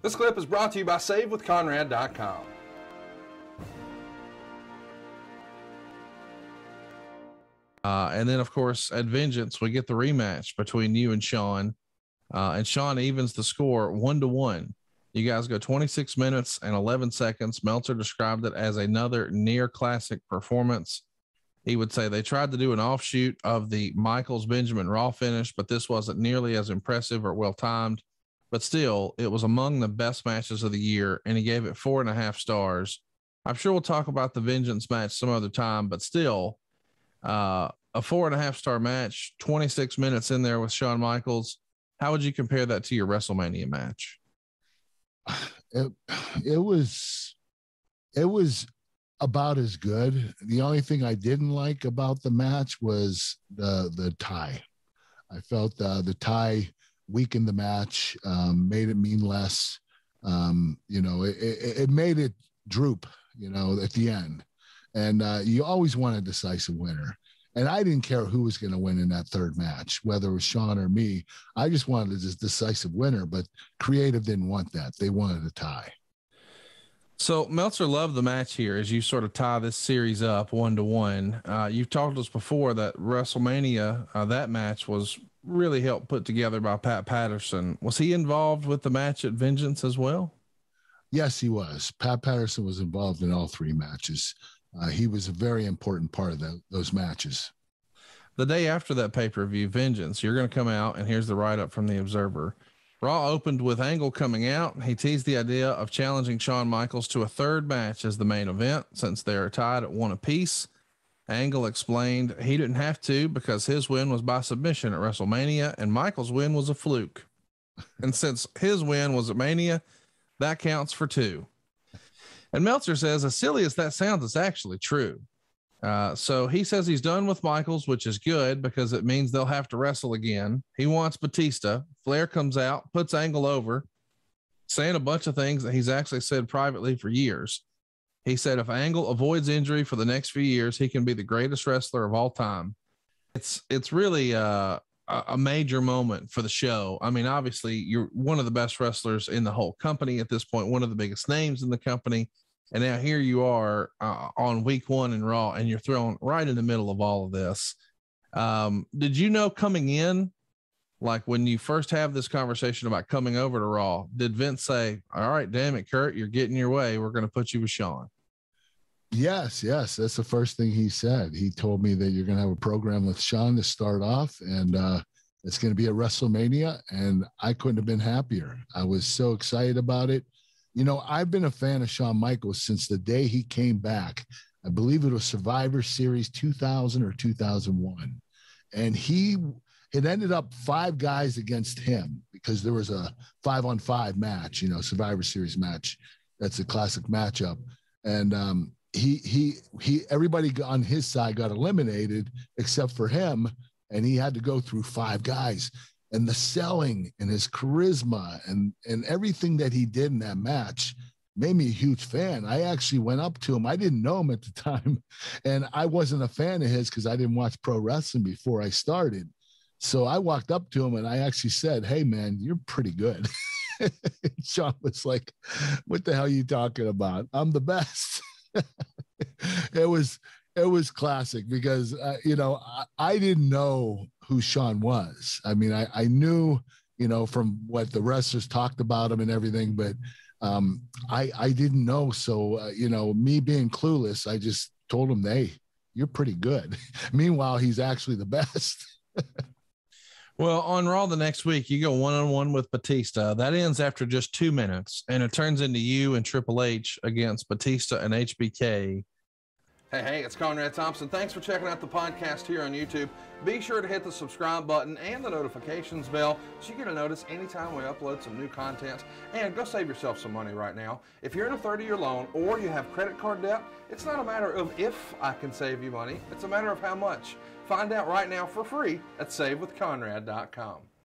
This clip is brought to you by SaveWithConrad.com. And then, of course, at Vengeance, we get the rematch between you and Shawn. And Shawn evens the score 1-1. You guys go 26 minutes and 11 seconds. Meltzer described it as another near classic performance. He would say they tried to do an offshoot of the Michaels Benjamin Raw finish, but this wasn't nearly as impressive or well timed. But still, it was among the best matches of the year, and he gave it 4.5 stars. I'm sure we'll talk about the Vengeance match some other time, but still, a 4.5 star match, 26 minutes in there with Shawn Michaels. How would you compare that to your WrestleMania match? It was about as good. The only thing I didn't like about the match was the tie. I felt the tie weakened the match, made it mean less. It made it droop, at the end. And you always want a decisive winner. And I didn't care who was going to win in that third match, whether it was Shawn or me. I just wanted a decisive winner, but creative didn't want that. They wanted a tie. So Meltzer loved the match here as you sort of tie this series up 1-1. You've talked to us before that WrestleMania, that match was really helped put together by Pat Patterson. Was he involved with the match at Vengeance as well? Yes, he was. Pat Patterson was involved in all three matches. He was a very important part of those matches. The day after that pay-per-view, Vengeance, you're going to come out, and here's the write-up from the Observer. Raw opened with Angle coming out. He teased the idea of challenging Shawn Michaels to a third match as the main event since they are tied at 1 apiece. Angle explained he didn't have to because his win was by submission at WrestleMania and Michaels' win was a fluke. And since his win was at Mania, that counts for 2. And Meltzer says, as silly as that sounds, it's actually true. So he says he's done with Michaels, which is good because it means they'll have to wrestle again. He wants Batista. Flair comes out, puts Angle over, saying a bunch of things that he's actually said privately for years. He said if Angle avoids injury for the next few years, he can be the greatest wrestler of all time. It's really a major moment for the show. I mean, obviously, you're one of the best wrestlers in the whole company at this point, one of the biggest names in the company. And now here you are on week 1 in Raw, and you're thrown right in the middle of all of this. Did you know coming in, like when you first have this conversation about coming over to Raw, did Vince say, all right, damn it, Kurt, you're getting your way. We're going to put you with Shawn? Yes. That's the first thing he said. He told me that you're going to have a program with Shawn to start off, and it's going to be at WrestleMania, and I couldn't have been happier. I was so excited about it. I've been a fan of Shawn Michaels since the day he came back. I believe it was Survivor Series 2000 or 2001. And it ended up 5 guys against him because there was a 5-on-5 match, Survivor Series match. That's a classic matchup. And everybody on his side got eliminated except for him. And he had to go through 5 guys. And the selling and his charisma and everything that he did in that match made me a huge fan. I actually went up to him. I didn't know him at the time, and I wasn't a fan of his because I didn't watch pro wrestling before I started. So I walked up to him and I actually said, hey, man, you're pretty good. Shawn was like, what the hell are you talking about? I'm the best. It was classic because, I didn't know who Shawn was. I mean, I knew, from what the wrestlers talked about him and everything, but I didn't know. So, me being clueless, I just told him, hey, you're pretty good. Meanwhile, he's actually the best. Well, on Raw the next week, you go 1-on-1 with Batista. That ends after just 2 minutes, and it turns into you and Triple H against Batista and HBK. Hey, it's Conrad Thompson. Thanks for checking out the podcast here on YouTube. Be sure to hit the subscribe button and the notifications bell so you get a notice anytime we upload some new content. And go save yourself some money right now. If you're in a 30-year loan or you have credit card debt, it's not a matter of if I can save you money. It's a matter of how much. Find out right now for free at SaveWithConrad.com.